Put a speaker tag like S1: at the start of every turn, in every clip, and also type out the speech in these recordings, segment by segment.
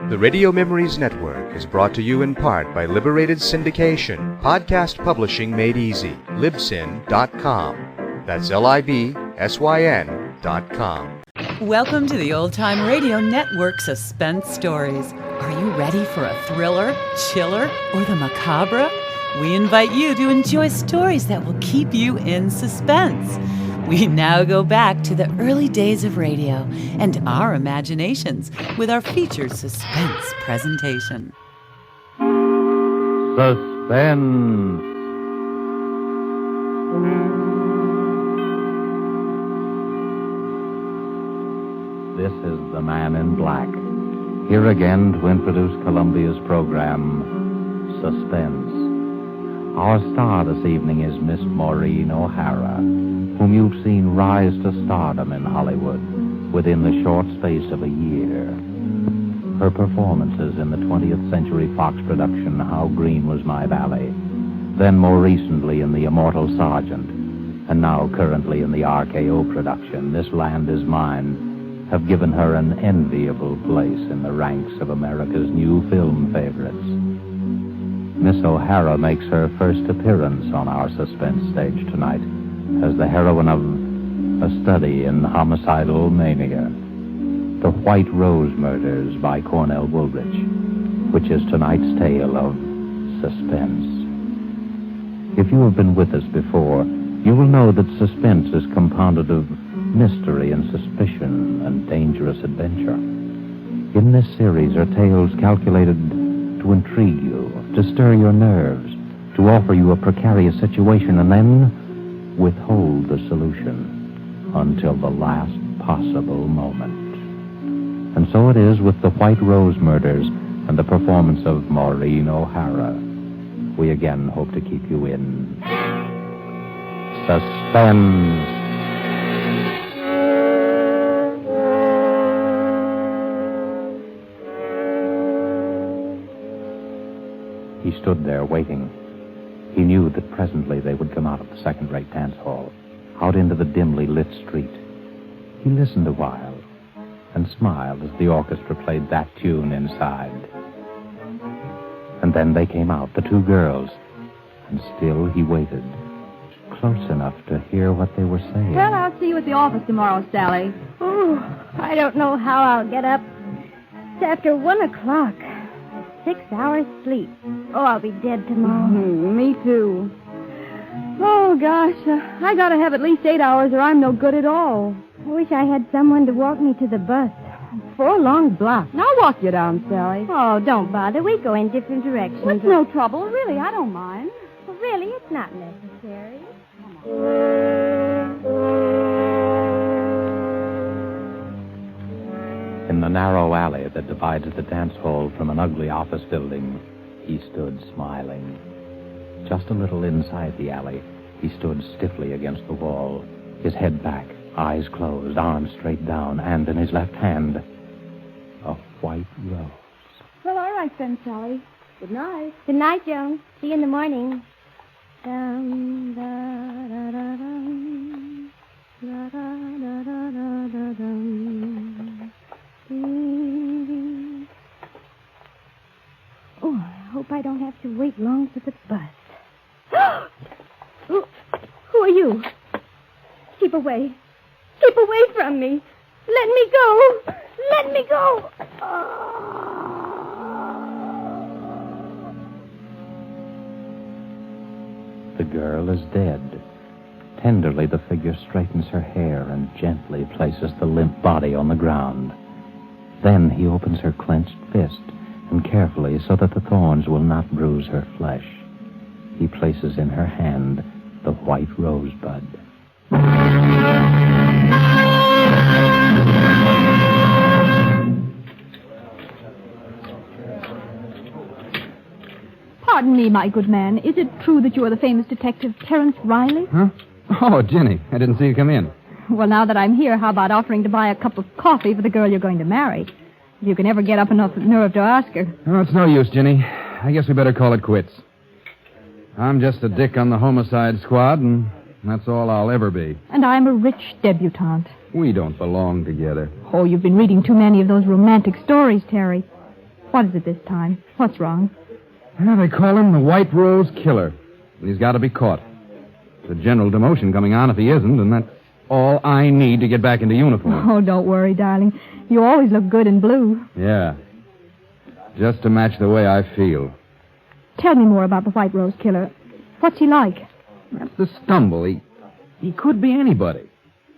S1: The Radio Memories Network is brought to you in part by Liberated Syndication, podcast publishing made easy, libsyn.com. That's LIBSYN.com.
S2: Welcome to the Old Time Radio Network Suspense Stories. Are you ready for a thriller, chiller, or the macabre? We invite you to enjoy stories that will keep you in suspense. We now go back to the early days of radio and our imaginations with our featured suspense presentation.
S3: Suspense. This is the Man in Black, here again to introduce Columbia's program, Suspense. Our star this evening is Miss Maureen O'Hara, whom you've seen rise to stardom in Hollywood within the short space of a year. Her performances in the 20th Century Fox production, How Green Was My Valley, then more recently in The Immortal Sergeant, and now currently in the RKO production, This Land Is Mine, have given her an enviable place in the ranks of America's new film favorites. Miss O'Hara makes her first appearance on our suspense stage tonight as the heroine of A Study in Homicidal Mania, The White Rose Murders by Cornell Woolrich, which is tonight's tale of suspense. If you have been with us before, you will know that suspense is compounded of mystery and suspicion and dangerous adventure. In this series are tales calculated to intrigue you, to stir your nerves, to offer you a precarious situation, and then withhold the solution until the last possible moment. And so it is with the White Rose Murders and the performance of Maureen O'Hara. We again hope to keep you in suspense. He stood there waiting. He knew that presently they would come out of the second-rate dance hall, out into the dimly lit street. He listened a while and smiled as the orchestra played that tune inside. And then they came out, the two girls, and still he waited, close enough to hear what they were saying.
S4: Well, I'll see you at the office tomorrow, Sally.
S5: Oh, I don't know how I'll get up. It's after 1 o'clock. 6 hours sleep. Oh, I'll be dead tomorrow.
S4: Me too. Oh, gosh. I gotta have at least 8 hours or I'm no good at all.
S5: I wish I had someone to walk me to the bus. 4 long blocks.
S4: I'll walk you down, Sally.
S5: Oh, don't bother. We go in different directions.
S4: It's no trouble. Really, I don't mind.
S5: Well, really, it's not necessary. Come on.
S3: In the narrow alley that divides the dance hall from an ugly office building, he stood smiling. Just a little inside the alley, he stood stiffly against the wall, his head back, eyes closed, arms straight down, and in his left hand, a white rose.
S4: Well, all right then, Sally. Good night.
S5: Good night, Joan. See you in the morning. Dum, da, da, da, dum. Da, da, da, da, da, da, dum. Oh, I hope I don't have to wait long for the bus. Who are you? Keep away. Keep away from me. Let me go. Let me go.
S3: The girl is dead. Tenderly, the figure straightens her hair and gently places the limp body on the ground. Then he opens her clenched fist, and carefully, so that the thorns will not bruise her flesh, he places in her hand the white rosebud.
S4: Pardon me, my good man. Is it true that you are the famous detective Terence Riley?
S6: Huh? Oh, Jenny, I didn't see you come in.
S4: Well, now that I'm here, how about offering to buy a cup of coffee for the girl you're going to marry? If you can ever get up enough nerve to ask her.
S6: Oh, it's no use, Jenny. I guess we better call it quits. I'm just a dick on the homicide squad, and that's all I'll ever be.
S4: And I'm a rich debutante.
S6: We don't belong together.
S4: Oh, you've been reading too many of those romantic stories, Terry. What is it this time? What's wrong?
S6: Yeah, they call him the White Rose Killer. And he's got to be caught. There's a general demotion coming on if he isn't, and that's all I need to get back into uniform.
S4: Oh, don't worry, darling. You always look good in blue.
S6: Yeah. Just to match the way I feel.
S4: Tell me more about the White Rose Killer. What's he like?
S6: That's the stumble. He could be anybody.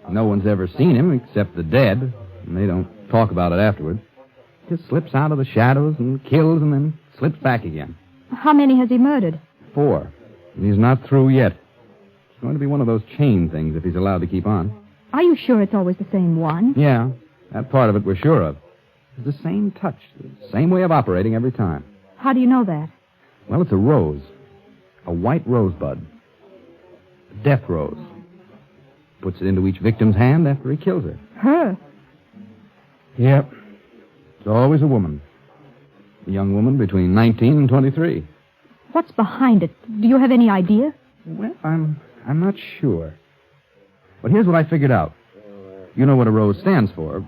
S6: No one's ever seen him except the dead, and they don't talk about it afterward. Just slips out of the shadows and kills and then slips back again.
S4: How many has he murdered?
S6: 4. And he's not through yet. It's going to be one of those chain things if he's allowed to keep on.
S4: Are you sure it's always the same one?
S6: Yeah, that part of it we're sure of. It's the same touch, the same way of operating every time.
S4: How do you know that?
S6: Well, it's a rose. A white rosebud. A death rose. Puts it into each victim's hand after he kills her.
S4: Her?
S6: Yep. It's always a woman. A young woman between 19 and 23.
S4: What's behind it? Do you have any idea?
S6: Well, I'm not sure. But here's what I figured out. You know what a rose stands for.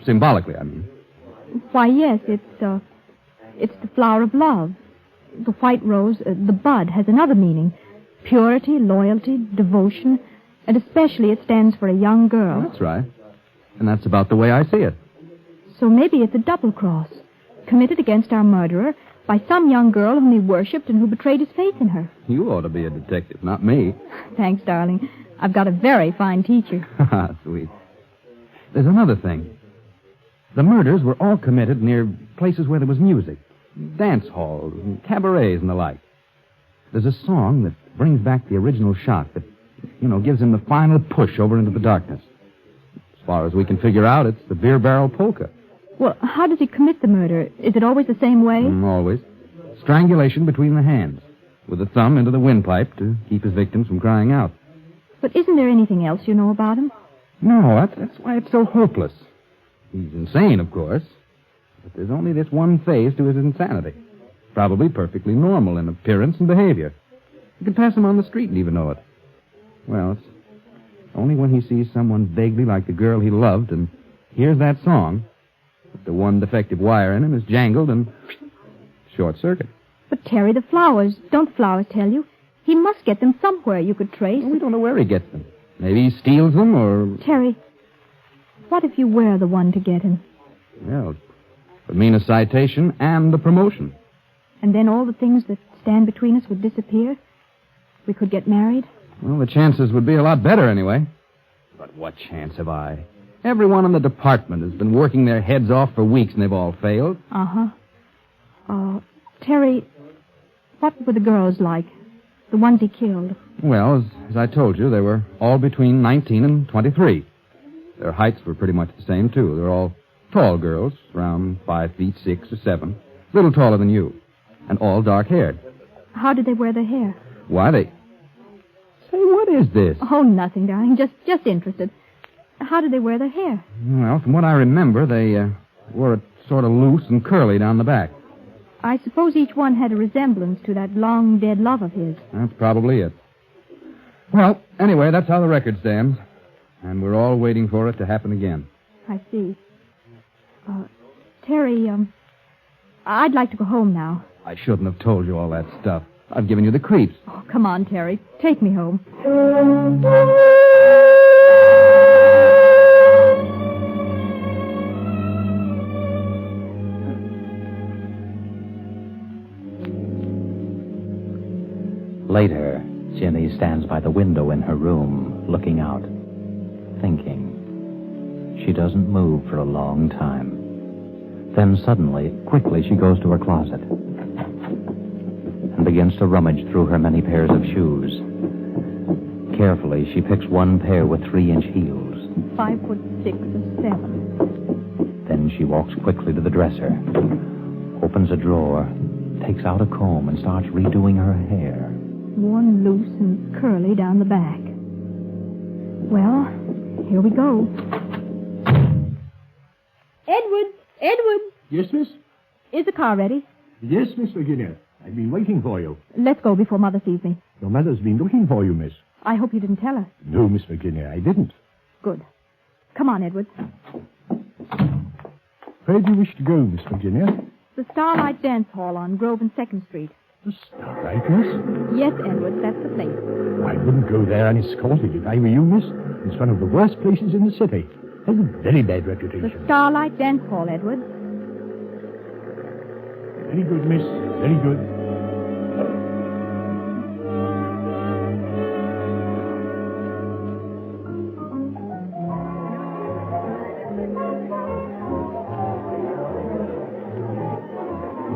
S6: Symbolically, I mean.
S4: Why, yes, it's the flower of love. The white rose, the bud, has another meaning. Purity, loyalty, devotion, and especially it stands for a young girl.
S6: That's right. And that's about the way I see it.
S4: So maybe it's a double cross, committed against our murderer by some young girl whom he worshipped and who betrayed his faith in her.
S6: You ought to be a detective, not me.
S4: Thanks, darling. I've got a very fine teacher.
S6: Sweet. There's another thing. The murders were all committed near places where there was music. Dance halls and cabarets and the like. There's a song that brings back the original shot that, gives him the final push over into the darkness. As far as we can figure out, it's the beer barrel polka.
S4: Well, how does he commit the murder? Is it always the same way?
S6: Always. Strangulation between the hands, with the thumb into the windpipe to keep his victims from crying out.
S4: But isn't there anything else you know about him?
S6: No, that's why it's so hopeless. He's insane, of course. But there's only this one phase to his insanity. Probably perfectly normal in appearance and behavior. You could pass him on the street and even know it. Well, it's only when he sees someone vaguely like the girl he loved and hears that song that the one defective wire in him is jangled and short circuit.
S4: But, Terry, the flowers, don't the flowers tell you? He must get them somewhere you could trace.
S6: Well, we don't know where he gets them. Maybe he steals them or...
S4: Terry, what if you were the one to get him?
S6: Well, it would mean a citation and a promotion.
S4: And then all the things that stand between us would disappear? We could get married?
S6: Well, the chances would be a lot better anyway. But what chance have I? Everyone in the department has been working their heads off for weeks and they've all failed.
S4: Uh-huh. Terry, what were the girls like? The ones he killed?
S6: Well, as I told you, they were all between 19 and 23. Their heights were pretty much the same, too. They're all tall girls, around 5 feet 6 or 7. A little taller than you. And all dark-haired.
S4: How did they wear their hair?
S6: Why, Say, what is this?
S4: Oh, nothing, darling. Just interested. How did they wear their hair?
S6: Well, from what I remember, they wore it sort of loose and curly down the back.
S4: I suppose each one had a resemblance to that long-dead love of his.
S6: That's probably it. Well, anyway, that's how the record stands. And we're all waiting for it to happen again.
S4: I see. Terry, I'd like to go home now.
S6: I shouldn't have told you all that stuff. I've given you the creeps.
S4: Oh, come on, Terry. Take me home.
S3: Later, Ginny stands by the window in her room, looking out, thinking. She doesn't move for a long time. Then suddenly, quickly, she goes to her closet and begins to rummage through her many pairs of shoes. Carefully, she picks one pair with 3-inch heels.
S4: 5'6" or 7.
S3: Then she walks quickly to the dresser, opens a drawer, takes out a comb, and starts redoing her hair.
S4: Worn loose and curly down the back. Well, here we go. Edward!
S7: Yes, miss?
S4: Is the car ready?
S7: Yes, Miss Virginia. I've been waiting for you.
S4: Let's go before Mother sees me.
S7: Your mother's been looking for you, miss.
S4: I hope you didn't tell her.
S7: No, Miss Virginia, I didn't.
S4: Good. Come on, Edward.
S7: Where do you wish to go, Miss Virginia?
S4: the Starlight Dance Hall on Grove and 2nd Street.
S7: The Starlight, miss?
S4: Yes, Edwards, that's the place.
S7: I wouldn't go there unescorted if I were you, miss. It's one of the worst places in the city. Has a very bad reputation.
S4: The Starlight Dance Hall, Edwards.
S7: Very good, miss. Very good.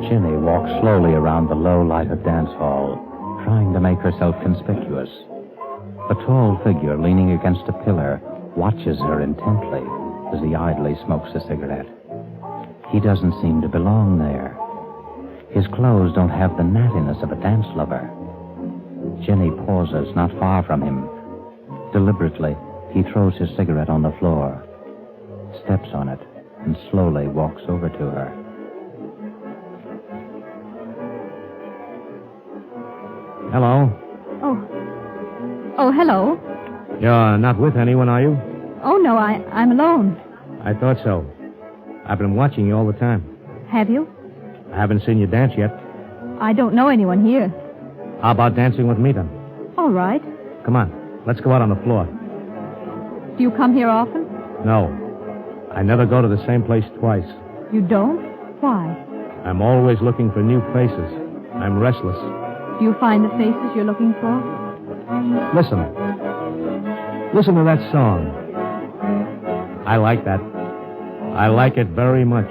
S3: Ginny walks slowly around the low-lighted dance hall, trying to make herself conspicuous. A tall figure leaning against a pillar watches her intently as he idly smokes a cigarette. He doesn't seem to belong there. His clothes don't have the nattiness of a dance lover. Ginny pauses not far from him. Deliberately, he throws his cigarette on the floor, steps on it, and slowly walks over to her.
S6: Hello.
S4: Oh, hello.
S6: You're not with anyone, are you?
S4: Oh, no, I'm alone.
S6: I thought so. I've been watching you all the time.
S4: Have you?
S6: I haven't seen you dance yet.
S4: I don't know anyone here.
S6: How about dancing with me, then?
S4: All right.
S6: Come on. Let's go out on the floor.
S4: Do you come here often?
S6: No. I never go to the same place twice.
S4: You don't? Why?
S6: I'm always looking for new faces. I'm restless.
S4: Do you find the faces you're looking for?
S6: Listen. Listen to that song. I like that. I like it very much.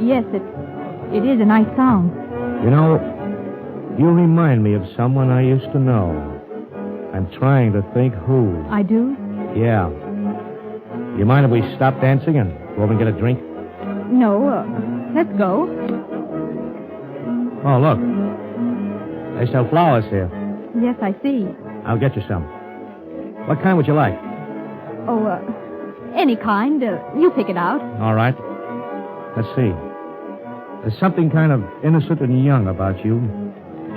S4: Yes, it is a nice song.
S6: You know, you remind me of someone I used to know. I'm trying to think who.
S4: I do?
S6: Yeah. You mind if we stop dancing and go over and get a drink?
S4: No, let's go.
S6: Oh, look. They sell flowers here.
S4: Yes, I see.
S6: I'll get you some. What kind would you like?
S4: Oh, any kind. You pick it out.
S6: All right. Let's see. There's something kind of innocent and young about you.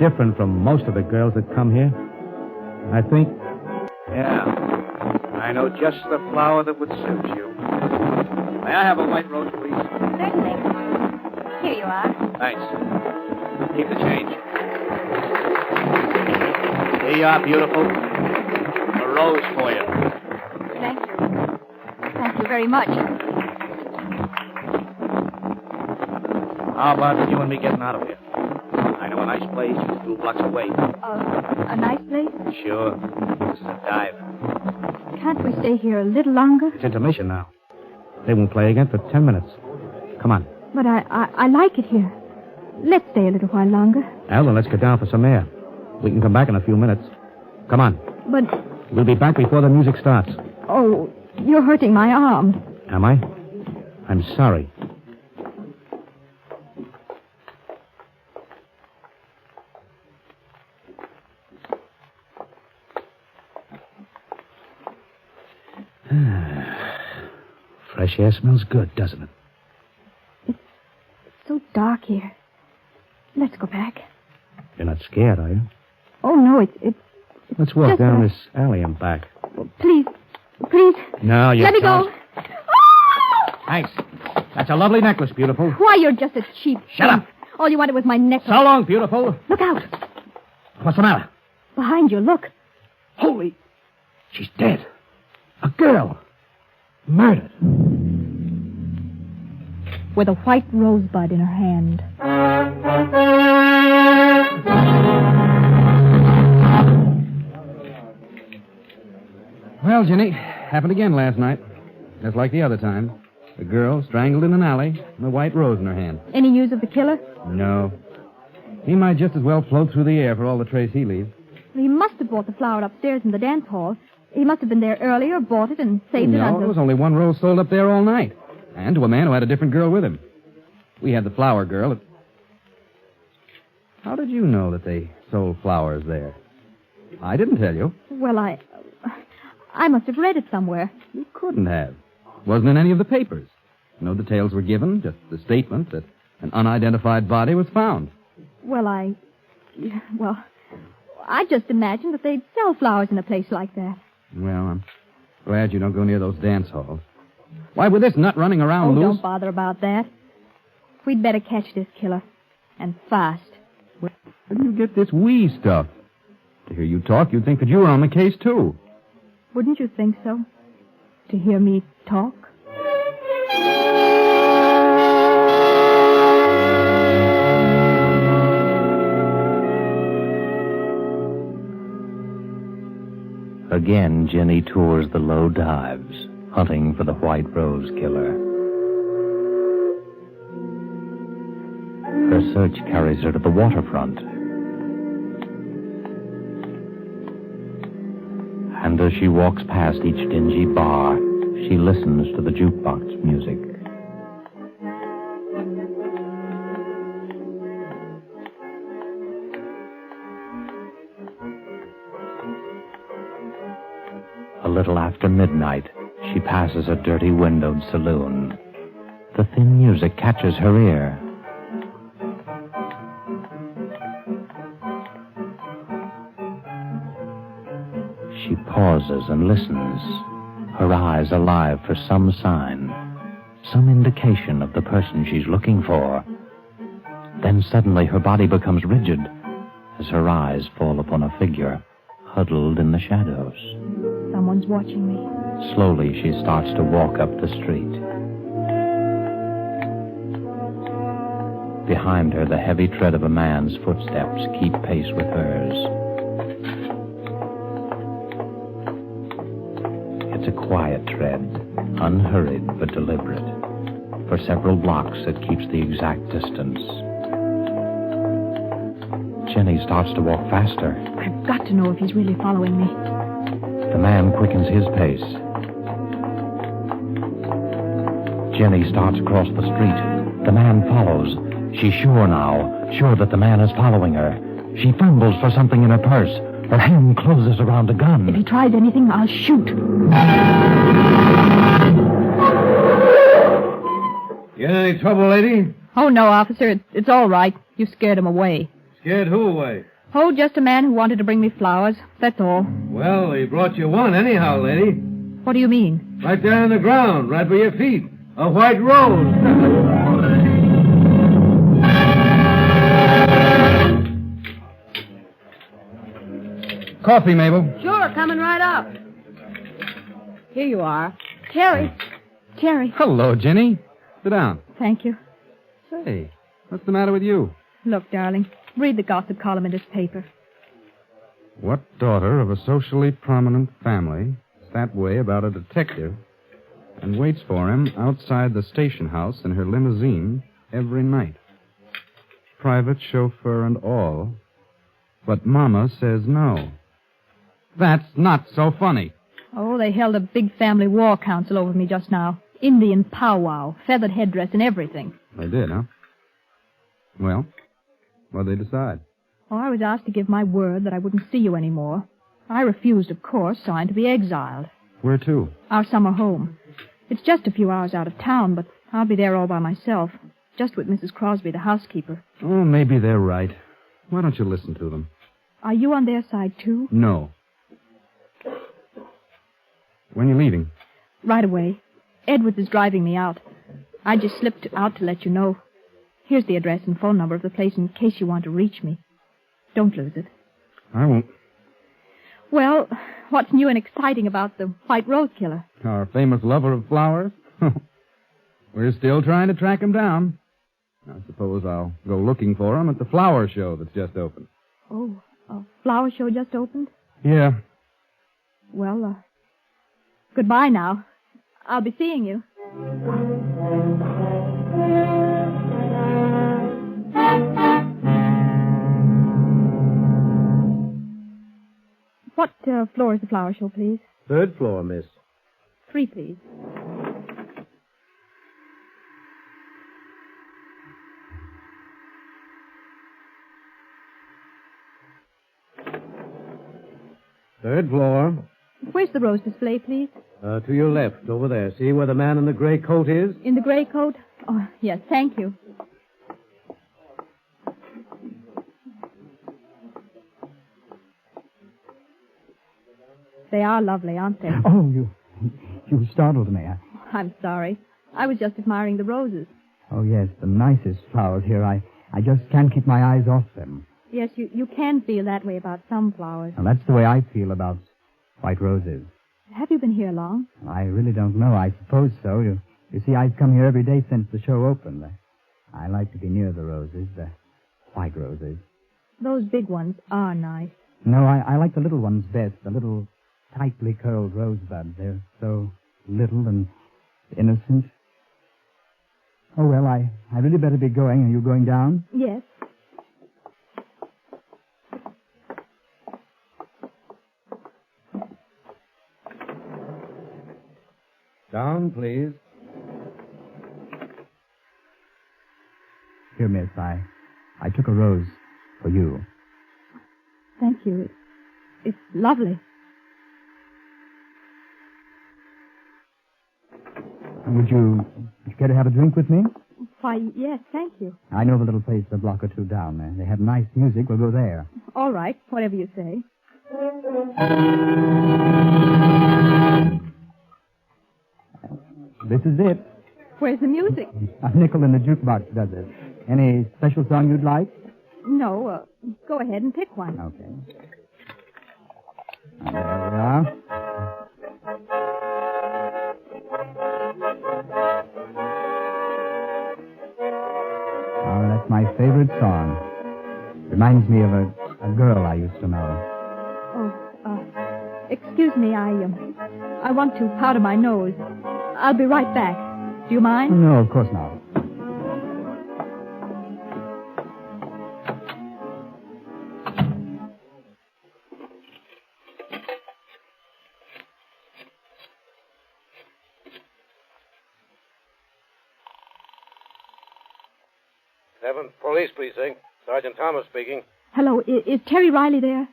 S6: Different from most of the girls that come here. I think... Yeah. I know just the flower that would suit you. May I have a white rose, please?
S5: Certainly. Here you are.
S6: Thanks. Keep the change. Here you are, beautiful. A rose for you.
S4: Thank you. Thank you very much.
S6: How about you and me getting out of here? I know a nice place just 2 blocks away.
S4: A nice place?
S6: Sure. This is a dive.
S4: Can't we stay here a little longer?
S6: It's intermission now. They won't play again for 10 minutes. Come on.
S4: But I like it here. Let's stay a little while longer.
S6: Well, then let's get down for some air. We can come back in a few minutes. Come on.
S4: But...
S6: We'll be back before the music starts.
S4: Oh, you're hurting my arm.
S6: Am I? I'm sorry. Fresh air smells good, doesn't it?
S4: It's so dark here. Let's go back.
S6: You're not scared, are you?
S4: Oh, no, it's
S6: Let's walk
S4: just
S6: down
S4: that.
S6: this alley and back.
S4: Please.
S6: No, you
S4: Let me
S6: don't.
S4: go. Oh!
S6: Thanks. That's a lovely necklace, beautiful.
S4: Why, you're just a cheap...
S6: Shut up.
S4: All you wanted was my necklace.
S6: So long, beautiful.
S4: Look out.
S6: What's the matter?
S4: Behind you, look.
S6: Holy... She's dead. A girl. Murdered.
S4: With a white rosebud in her hand.
S6: Well, Jenny, happened again last night. Just like the other time. A girl strangled in an alley and a white rose in her hand.
S4: Any news of the killer?
S6: No. He might just as well float through the air for all the trace he leaves.
S4: He must have bought the flower upstairs in the dance hall. He must have been there earlier, bought it, and saved it
S6: No,
S4: until...
S6: there was only one rose sold up there all night. And to a man who had a different girl with him. We had the flower girl. How did you know that they sold flowers there? I didn't tell you.
S4: Well, I must have read it somewhere.
S6: You couldn't have. Wasn't in any of the papers. No details were given, just the statement that an unidentified body was found.
S4: Well, I just imagined that they'd sell flowers in a place like that.
S6: Well, I'm glad you don't go near those dance halls. Why, with this nut running around loose...
S4: Don't bother about that. We'd better catch this killer. And fast.
S6: Where do you get this we stuff? To hear you talk, you'd think that you were on the case, too.
S4: Wouldn't you think so? To hear me talk?
S3: Again, Jenny tours the low dives, hunting for the White Rose Killer. Her search carries her to the waterfront. And as she walks past each dingy bar, she listens to the jukebox music. A little after midnight, she passes a dirty windowed saloon. The thin music catches her ear. She pauses and listens, her eyes alive for some sign, some indication of the person she's looking for. Then suddenly her body becomes rigid as her eyes fall upon a figure huddled in the shadows.
S4: Someone's watching me.
S3: Slowly she starts to walk up the street. Behind her, the heavy tread of a man's footsteps keep pace with hers. It's a quiet tread, unhurried but deliberate. For several blocks, it keeps the exact distance. Jenny starts to walk faster.
S4: I've got to know if he's really following me.
S3: The man quickens his pace. Jenny starts across the street. The man follows. She's sure now, sure that the man is following her. She fumbles for something in her purse. Her hand closes around a gun.
S4: If he tries anything, I'll shoot.
S8: You in any trouble, lady?
S4: Oh, no, officer. It's all right. You scared him away.
S8: Scared who away?
S4: Oh, just a man who wanted to bring me flowers. That's all.
S8: Well, he brought you one anyhow, lady.
S4: What do you mean?
S8: Right there on the ground, right by your feet. A white rose.
S6: Coffee, Mabel.
S5: Sure, coming right up. Here you are.
S4: Terry.
S6: Hello, Jenny. Sit down.
S4: Thank you.
S6: Say, what's the matter with you?
S4: Look, darling, read the gossip column in this paper.
S6: What daughter of a socially prominent family is that way about a detective and waits for him outside the station house in her limousine every night? Private chauffeur and all. But Mama says no. That's not so funny.
S4: Oh, they held a big family war council over me just now. Indian powwow, feathered headdress and everything.
S6: They did, huh? Well, what'd they decide?
S4: Oh, I was asked to give my word that I wouldn't see you anymore. I refused, of course, so I'm to be exiled.
S6: Where to?
S4: Our summer home. It's just a few hours out of town, but I'll be there all by myself. Just with Mrs. Crosby, the housekeeper.
S6: Oh, maybe they're right. Why don't you listen to them?
S4: Are you on their side, too?
S6: No. When are you leaving?
S4: Right away. Edwards is driving me out. I just slipped out to let you know. Here's the address and phone number of the place in case you want to reach me. Don't lose it.
S6: I won't.
S4: Well, what's new and exciting about the White Rose Killer?
S6: Our famous lover of flowers? We're still trying to track him down. I suppose I'll go looking for him at the flower show that's just opened.
S4: Oh, a flower show just opened?
S6: Yeah.
S4: Well, goodbye now. I'll be seeing you. What floor is the flower show, please?
S8: 3rd floor, miss.
S4: 3, please.
S8: Third floor.
S4: Where's the rose display, please?
S8: To your left, over there. See where the man in the gray coat is?
S4: In the gray coat? Oh, yes, thank you. They are lovely, aren't they?
S7: Oh, you startled me.
S4: I'm sorry. I was just admiring the roses.
S6: Oh, yes, the nicest flowers here. I just can't keep my eyes off them.
S4: Yes, you can feel that way about some flowers.
S6: Now, that's the way I feel about white roses.
S4: Have you been here long?
S6: I really don't know. I suppose so. You see, I've come here every day since the show opened. I like to be near the roses, the white roses.
S4: Those big ones are nice.
S6: No, I like the little ones best, the little tightly curled rosebuds. They're so little and innocent. Oh, well, I really better be going. Are you going down?
S4: Yes.
S8: Down, please.
S6: Here, miss, I took a rose for you.
S4: Thank you. It's lovely.
S6: Would you care to have a drink with me?
S4: Why, yes, thank you.
S6: I know of a little place a block or two down there. They have nice music. We'll go there.
S4: All right, whatever you say.
S6: This is it.
S4: Where's the music?
S6: A nickel in the jukebox does it. Any special song you'd like?
S4: No, go ahead and pick one.
S6: Okay. There we are. Oh, that's my favorite song. Reminds me of a girl I used to know.
S4: Excuse me, I want to powder my nose. I'll be right back. Do you mind?
S6: No, of course not.
S8: Seventh Police Precinct. Sergeant Thomas speaking.
S4: Hello, is Terry Riley there?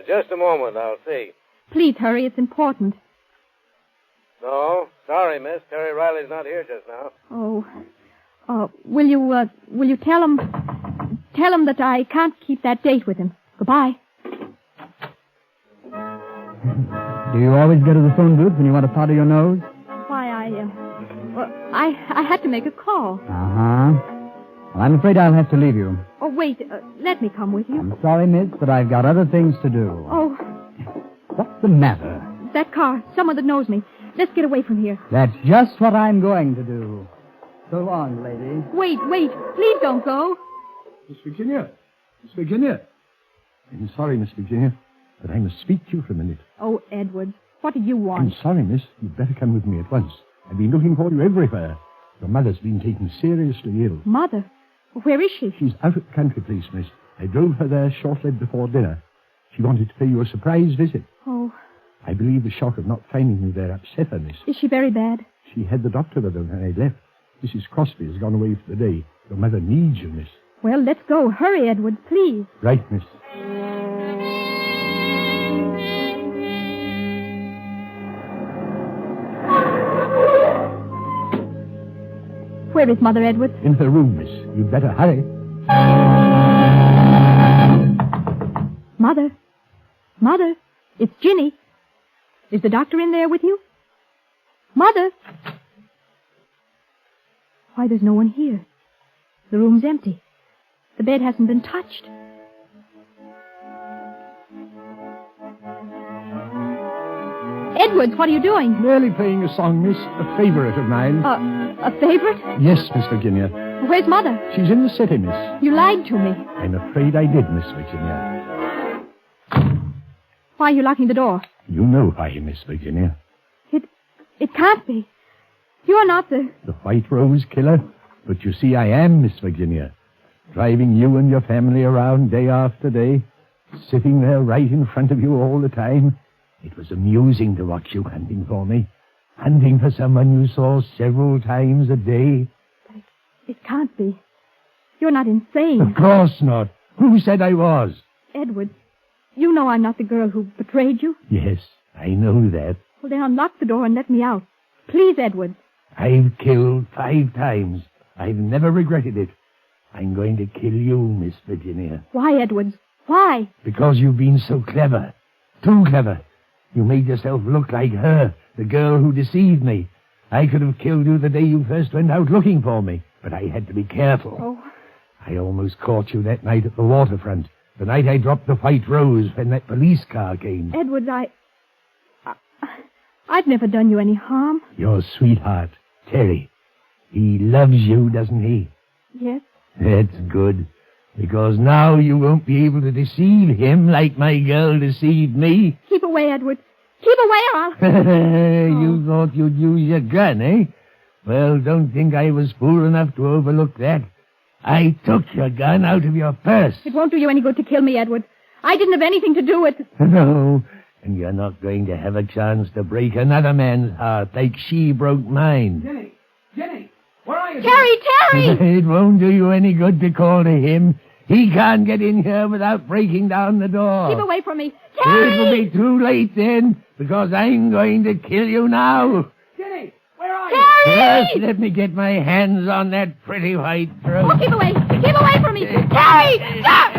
S8: Just a moment, I'll see.
S4: Please hurry, it's important.
S8: No, sorry, miss. Terry Riley's not here just now.
S4: Will you tell him that I can't keep that date with him. Goodbye.
S6: Do you always go to the phone booth when you want to powder your nose?
S4: Why, I had to make a call.
S6: Uh-huh. Well, I'm afraid I'll have to leave you.
S4: Oh, wait, let me come with you.
S6: I'm sorry, miss, but I've got other things to do.
S4: Oh.
S6: What's the matter?
S4: That car, someone that knows me. Let's get away from here.
S6: That's just what I'm going to do. So long, lady.
S4: Wait, please don't go.
S7: Miss Virginia. I'm sorry, Miss Virginia, but I must speak to you for a minute.
S4: Oh, Edward, what do you want?
S7: I'm sorry, miss. You'd better come with me at once. I've been looking for you everywhere. Your mother's been taken seriously ill.
S4: Mother? Where is she?
S7: She's out at the country place, miss. I drove her there shortly before dinner. She wanted to pay you a surprise visit.
S4: Oh.
S7: I believe the shock of not finding you there upset her, miss.
S4: Is she very bad?
S7: She had the doctor with her when I left. Mrs. Crosby has gone away for the day. Your mother needs you, miss.
S4: Well, let's go. Hurry, Edward, please.
S7: Right, miss.
S4: Where is Mother, Edward?
S7: In her room, miss. You'd better hurry.
S4: Mother? Mother? It's Ginny. Is the doctor in there with you? Mother? Why, there's no one here. The room's empty. The bed hasn't been touched. Edwards, what are you doing?
S7: Merely playing a song, miss. A favorite of mine.
S4: A favorite?
S7: Yes, Miss Virginia.
S4: Where's Mother?
S7: She's in the city, miss.
S4: You lied to me.
S7: I'm afraid I did, Miss Virginia.
S4: Why are you locking the door?
S7: You know why, Miss Virginia.
S4: It can't be. You're not the
S7: White Rose Killer? But you see, I am, Miss Virginia. Driving you and your family around day after day. Sitting there right in front of you all the time. It was amusing to watch you hunting for me. Hunting for someone you saw several times a day.
S4: But it can't be. You're not insane.
S7: Of course not. Who said I was?
S4: Edward, you know I'm not the girl who betrayed you.
S7: Yes, I know that.
S4: Well, then unlock the door and let me out. Please, Edward.
S7: I've killed 5 times. I've never regretted it. I'm going to kill you, Miss Virginia.
S4: Why, Edwards? Why?
S7: Because you've been so clever. Too clever. You made yourself look like her, the girl who deceived me. I could have killed you the day you first went out looking for me. but I had to be careful.
S4: Oh,
S7: I almost caught you that night at the waterfront. The night I dropped the white rose when that police car came.
S4: Edwards, I've never done you any harm.
S7: Your sweetheart, Terry. He loves you, doesn't he?
S4: Yes.
S7: That's good. Because now you won't be able to deceive him like my girl deceived me.
S4: Keep away, Edwards. Keep away, or I'll...
S7: You thought you'd use your gun, eh? Well, don't think I was fool enough to overlook that. I took your gun out of your purse.
S4: It won't do you any good to kill me, Edwards. I didn't have anything to do with...
S7: No, and you're not going to have a chance to break another man's heart like she broke mine.
S6: Jenny, where are you?
S4: Terry!
S7: It won't do you any good to call to him. He can't get in here without breaking down the door.
S4: Keep away from me.
S7: It
S4: Terry!
S7: will be too late then, because I'm going to kill you now.
S6: Jenny, where are you?
S4: Terry!
S7: Just let me get my hands on that pretty white throat.
S4: Oh, keep away. Keep away from me. Terry! Stop!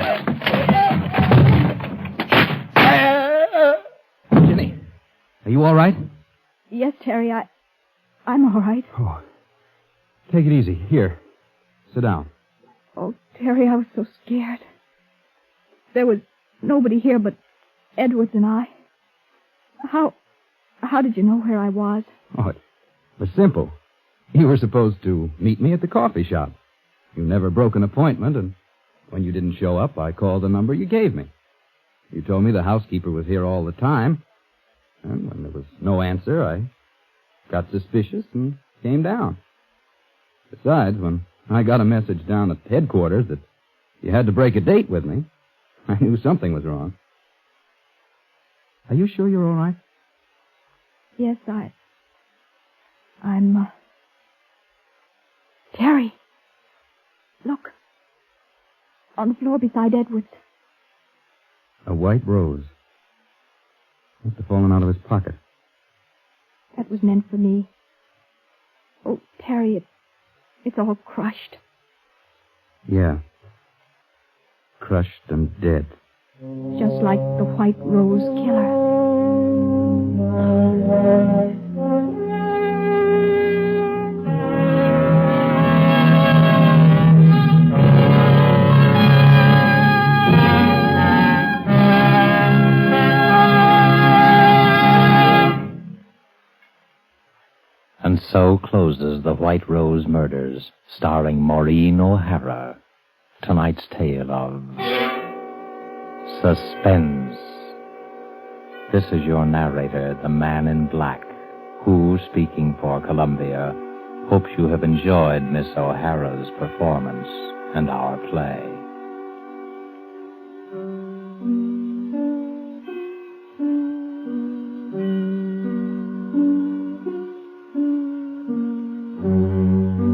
S6: Jenny, are you all right?
S4: Yes, Terry, I'm all right.
S6: Oh, take it easy. Here, sit down.
S4: Oh, Terry, I was so scared. There was nobody here but Edwards and I. How did you know where I was?
S6: Oh, it was simple. You were supposed to meet me at the coffee shop. You never broke an appointment, and when you didn't show up, I called the number you gave me. You told me the housekeeper was here all the time, and when there was no answer, I got suspicious and came down. Besides, when I got a message down at headquarters that you had to break a date with me, I knew something was wrong. Are you sure you're all right?
S4: Yes, I'm... Terry, look. On the floor beside Edwards.
S6: A white rose. Must have fallen out of his pocket.
S4: That was meant for me. Oh, Terry, it's all crushed.
S6: Yeah. Crushed and dead.
S4: Just like the white rose killer.
S3: And so closes The White Rose Murders, starring Maureen O'Hara. Tonight's tale of Suspense. This is your narrator, the Man in Black, who, speaking for Columbia, hopes you have enjoyed Miss O'Hara's performance and our play.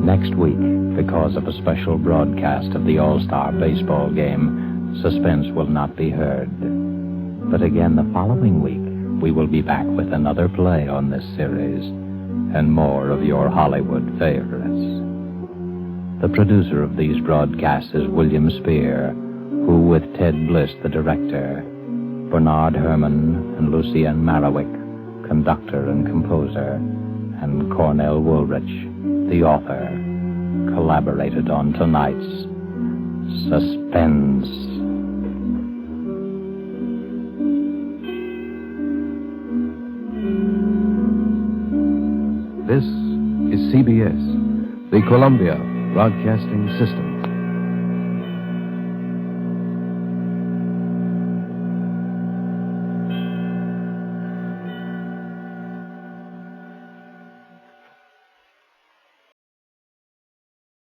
S3: Next week, because of a special broadcast of the All-Star baseball game, Suspense will not be heard. But again the following week, we will be back with another play on this series and more of your Hollywood favorites. The producer of these broadcasts is William Spear, who, with Ted Bliss, the director, Bernard Herrmann and Lucien Marowik, conductor and composer, and Cornell Woolrich, the author, collaborated on tonight's Suspense.
S6: This is CBS, the Columbia Broadcasting System.